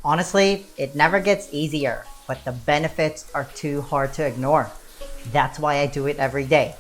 Honestly, it never gets easier, but the benefits are too hard to ignore. That's why I do it every day.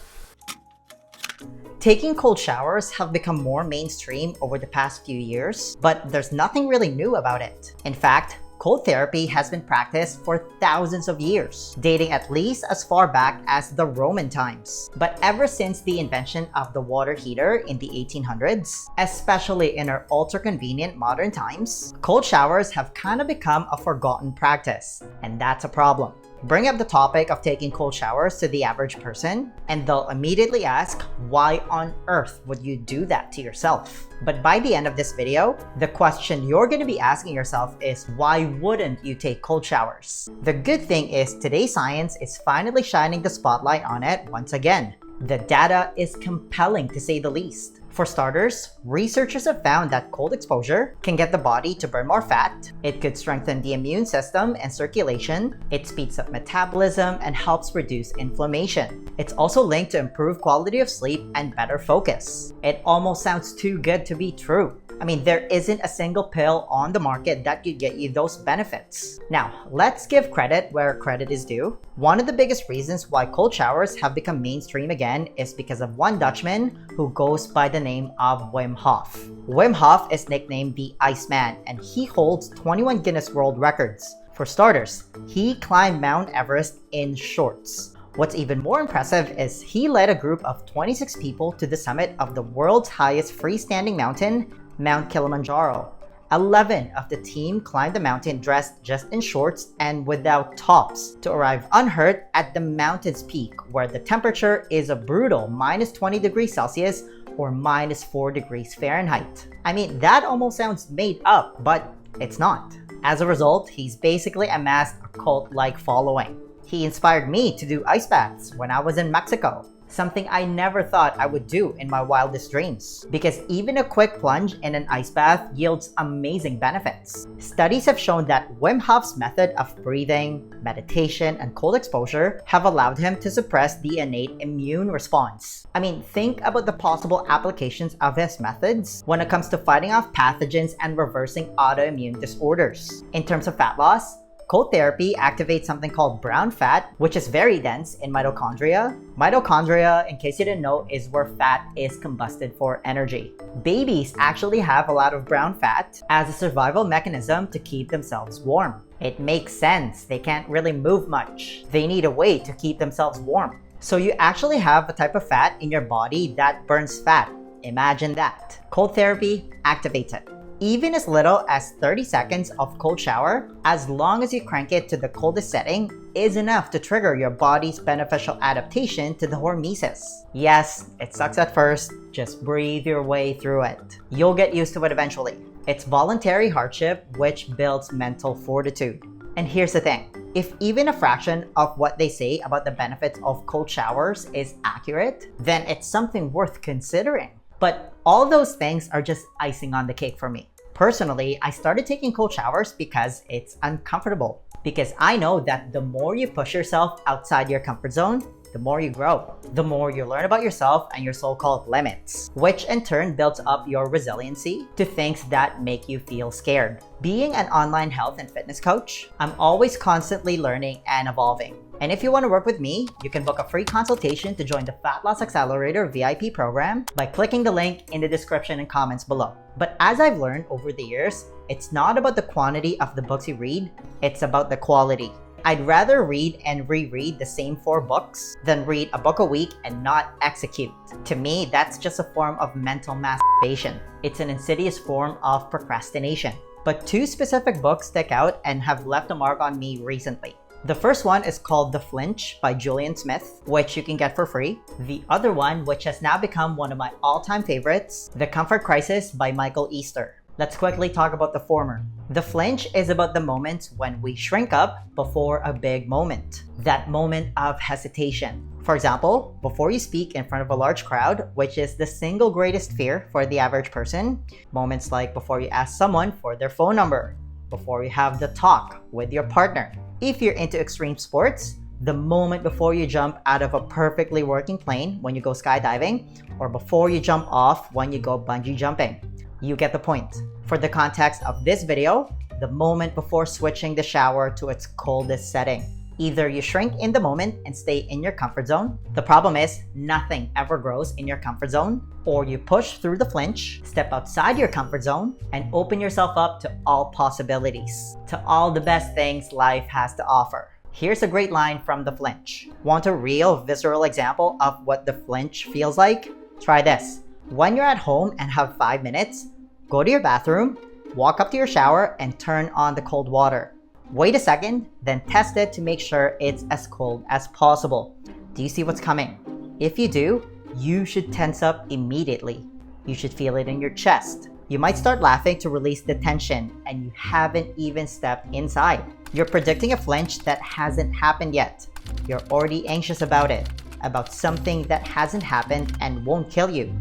Taking cold showers have become more mainstream over the past few years, but there's nothing really new about it. In fact, cold therapy has been practiced for thousands of years, dating at least as far back as the Roman times. But ever since the invention of the water heater in the 1800s, especially in our ultra-convenient modern times, cold showers have kind of become a forgotten practice, and that's a problem. Bring up the topic of taking cold showers to the average person, and they'll immediately ask, why on earth would you do that to yourself? But by the end of this video, the question you're going to be asking yourself is, why wouldn't you take cold showers? The good thing is today's science is finally shining the spotlight on it once again. The data is compelling to say the least. For starters, researchers have found that cold exposure can get the body to burn more fat, it could strengthen the immune system and circulation, it speeds up metabolism and helps reduce inflammation. It's also linked to improved quality of sleep and better focus. It almost sounds too good to be true. I mean, there isn't a single pill on the market that could get you those benefits. Now, let's give credit where credit is due. One of the biggest reasons why cold showers have become mainstream again is because of one Dutchman who goes by the name of Wim Hof. Wim Hof is nicknamed the Iceman, and he holds 21 Guinness World Records. For starters, he climbed Mount Everest in shorts. What's even more impressive is he led a group of 26 people to the summit of the world's highest freestanding mountain, Mount Kilimanjaro. 11 of the team climbed the mountain dressed just in shorts and without tops to arrive unhurt at the mountain's peak, where the temperature is a brutal minus 20 degrees Celsius or minus 4 degrees Fahrenheit. I mean, that almost sounds made up, but it's not. As a result, he's basically amassed a cult-like following. He inspired me to do ice baths when I was in Mexico. Something I never thought I would do in my wildest dreams. Because even a quick plunge in an ice bath yields amazing benefits. Studies have shown that Wim Hof's method of breathing, meditation, and cold exposure have allowed him to suppress the innate immune response. I mean, think about the possible applications of his methods when it comes to fighting off pathogens and reversing autoimmune disorders. In terms of fat loss, cold therapy activates something called brown fat, which is very dense in mitochondria. Mitochondria, in case you didn't know, is where fat is combusted for energy. Babies actually have a lot of brown fat as a survival mechanism to keep themselves warm. It makes sense. They can't really move much. They need a way to keep themselves warm. So you actually have a type of fat in your body that burns fat. Imagine that. Cold therapy activates it. Even as little as 30 seconds of cold shower, as long as you crank it to the coldest setting, is enough to trigger your body's beneficial adaptation to the hormesis. Yes, it sucks at first, just breathe your way through it. You'll get used to it eventually. It's voluntary hardship which builds mental fortitude. And here's the thing, if even a fraction of what they say about the benefits of cold showers is accurate, then it's something worth considering. But all those things are just icing on the cake for me. Personally, I started taking cold showers because it's uncomfortable. Because I know that the more you push yourself outside your comfort zone, the more you grow. The more you learn about yourself and your so-called limits, which in turn builds up your resiliency to things that make you feel scared. Being an online health and fitness coach, I'm always constantly learning and evolving. And if you want to work with me, you can book a free consultation to join the Fat Loss Accelerator VIP program by clicking the link in the description and comments below. But as I've learned over the years, it's not about the quantity of the books you read, it's about the quality. I'd rather read and reread the same 4 books than read a book a week and not execute. To me, that's just a form of mental masturbation. It's an insidious form of procrastination. But 2 specific books stick out and have left a mark on me recently. The first one is called The Flinch by Julian Smith, which you can get for free. The other one, which has now become one of my all-time favorites, The Comfort Crisis by Michael Easter. Let's quickly talk about the former. The Flinch is about the moments when we shrink up before a big moment. That moment of hesitation. For example, before you speak in front of a large crowd, which is the single greatest fear for the average person. Moments like before you ask someone for their phone number, before you have the talk with your partner. If you're into extreme sports, the moment before you jump out of a perfectly working plane when you go skydiving, or before you jump off when you go bungee jumping. You get the point. For the context of this video, the moment before switching the shower to its coldest setting. Either you shrink in the moment and stay in your comfort zone. The problem is nothing ever grows in your comfort zone. Or you push through the flinch, step outside your comfort zone, and open yourself up to all possibilities, to all the best things life has to offer. Here's a great line from the flinch. Want a real visceral example of what the flinch feels like? Try this. When you're at home and have 5 minutes, go to your bathroom, walk up to your shower, and turn on the cold water. Wait a second, then test it to make sure it's as cold as possible. Do you see what's coming? If you do, you should tense up immediately. You should feel it in your chest. You might start laughing to release the tension, and you haven't even stepped inside. You're predicting a flinch that hasn't happened yet. You're already anxious about it, about something that hasn't happened and won't kill you.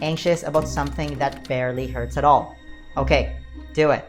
Anxious about something that barely hurts at all. Okay, do it.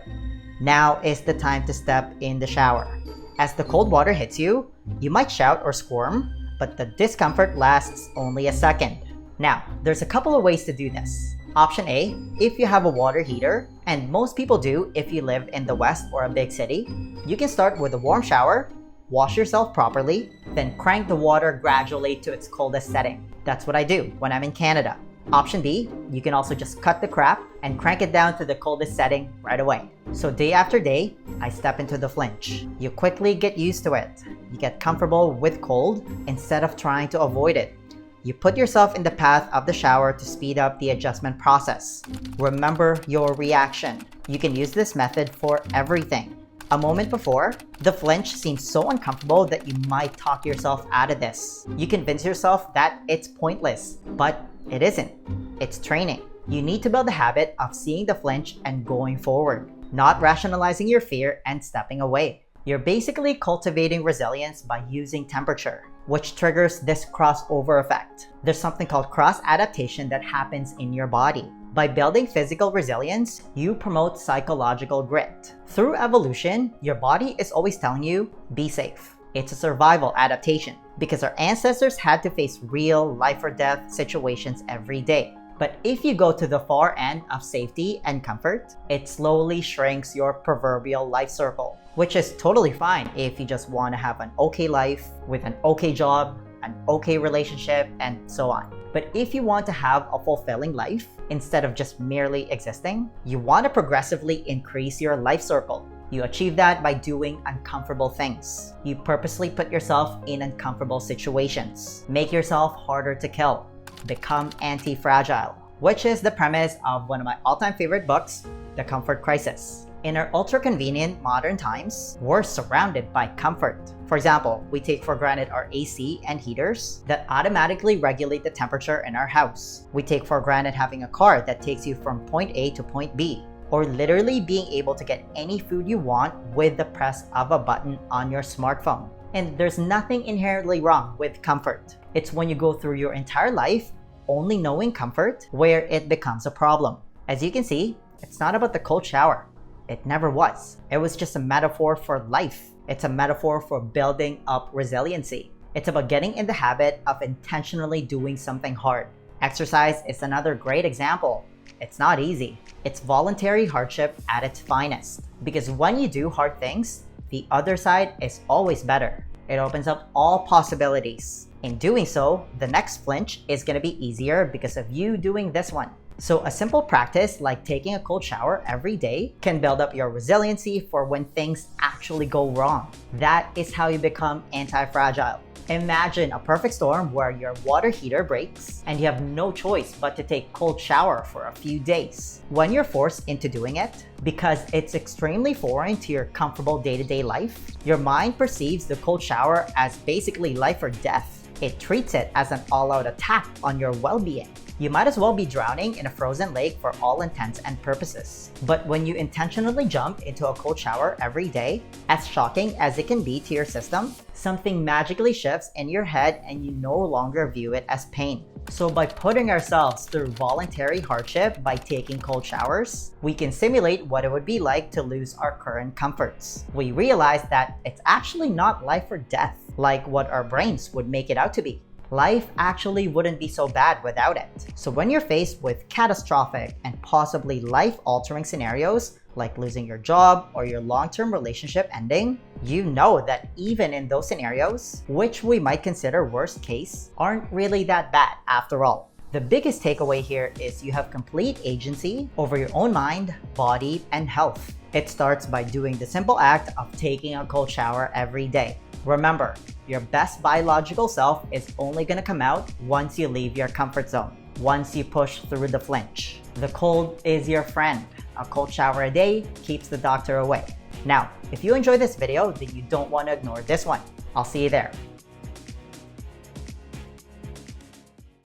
Now is the time to step in the shower. As the cold water hits you, you might shout or squirm, but the discomfort lasts only a second. Now, there's a couple of ways to do this. Option A, if you have a water heater, and most people do if you live in the West or a big city, you can start with a warm shower, wash yourself properly, then crank the water gradually to its coldest setting. That's what I do when I'm in Canada. Option B, you can also just cut the crap and crank it down to the coldest setting right away. So day after day, I step into the flinch. You quickly get used to it. You get comfortable with cold instead of trying to avoid it. You put yourself in the path of the shower to speed up the adjustment process. Remember your reaction. You can use this method for everything. A moment before, the flinch seems so uncomfortable that you might talk yourself out of this. You convince yourself that it's pointless, but it isn't. It's training. You need to build the habit of seeing the flinch and going forward, not rationalizing your fear and stepping away. You're basically cultivating resilience by using temperature, which triggers this crossover effect. There's something called cross-adaptation that happens in your body. By building physical resilience, you promote psychological grit. Through evolution, your body is always telling you, be safe. It's a survival adaptation because our ancestors had to face real life or death situations every day. But if you go to the far end of safety and comfort, it slowly shrinks your proverbial life circle, which is totally fine if you just want to have an okay life with an okay job, an okay relationship, and so on. But if you want to have a fulfilling life, instead of just merely existing, you want to progressively increase your life circle. You achieve that by doing uncomfortable things. You purposely put yourself in uncomfortable situations. Make yourself harder to kill. Become anti-fragile, which is the premise of one of my all-time favorite books, The Comfort Crisis. In our ultra-convenient modern times, we're surrounded by comfort. For example, we take for granted our AC and heaters that automatically regulate the temperature in our house. We take for granted having a car that takes you from point A to point B, or literally being able to get any food you want with the press of a button on your smartphone. And there's nothing inherently wrong with comfort. It's when you go through your entire life only knowing comfort where it becomes a problem. As you can see, it's not about the cold shower. It never was. It was just a metaphor for life. It's a metaphor for building up resiliency. It's about getting in the habit of intentionally doing something hard. Exercise is another great example. It's not easy. It's voluntary hardship at its finest. Because when you do hard things, the other side is always better. It opens up all possibilities. In doing so, the next flinch is going to be easier because of you doing this one. So a simple practice like taking a cold shower every day can build up your resiliency for when things actually go wrong. That is how you become anti-fragile. Imagine a perfect storm where your water heater breaks and you have no choice but to take cold shower for a few days. When you're forced into doing it, because it's extremely foreign to your comfortable day-to-day life, your mind perceives the cold shower as basically life or death. It treats it as an all-out attack on your well-being. You might as well be drowning in a frozen lake for all intents and purposes. But when you intentionally jump into a cold shower every day, as shocking as it can be to your system, something magically shifts in your head and you no longer view it as pain. So by putting ourselves through voluntary hardship by taking cold showers, we can simulate what it would be like to lose our current comforts. We realize that it's actually not life or death, like what our brains would make it out to be. life actually wouldn't be so bad without it. So when you're faced with catastrophic and possibly life-altering scenarios, like losing your job or your long-term relationship ending, you know that even in those scenarios, which we might consider worst case, aren't really that bad after all. The biggest takeaway here is you have complete agency over your own mind, body, and health. It starts by doing the simple act of taking a cold shower every day. Remember, your best biological self is only gonna come out once you leave your comfort zone, once you push through the flinch. The cold is your friend. A cold shower a day keeps the doctor away. Now, if you enjoyed this video, then you don't want to ignore this one. I'll see you there.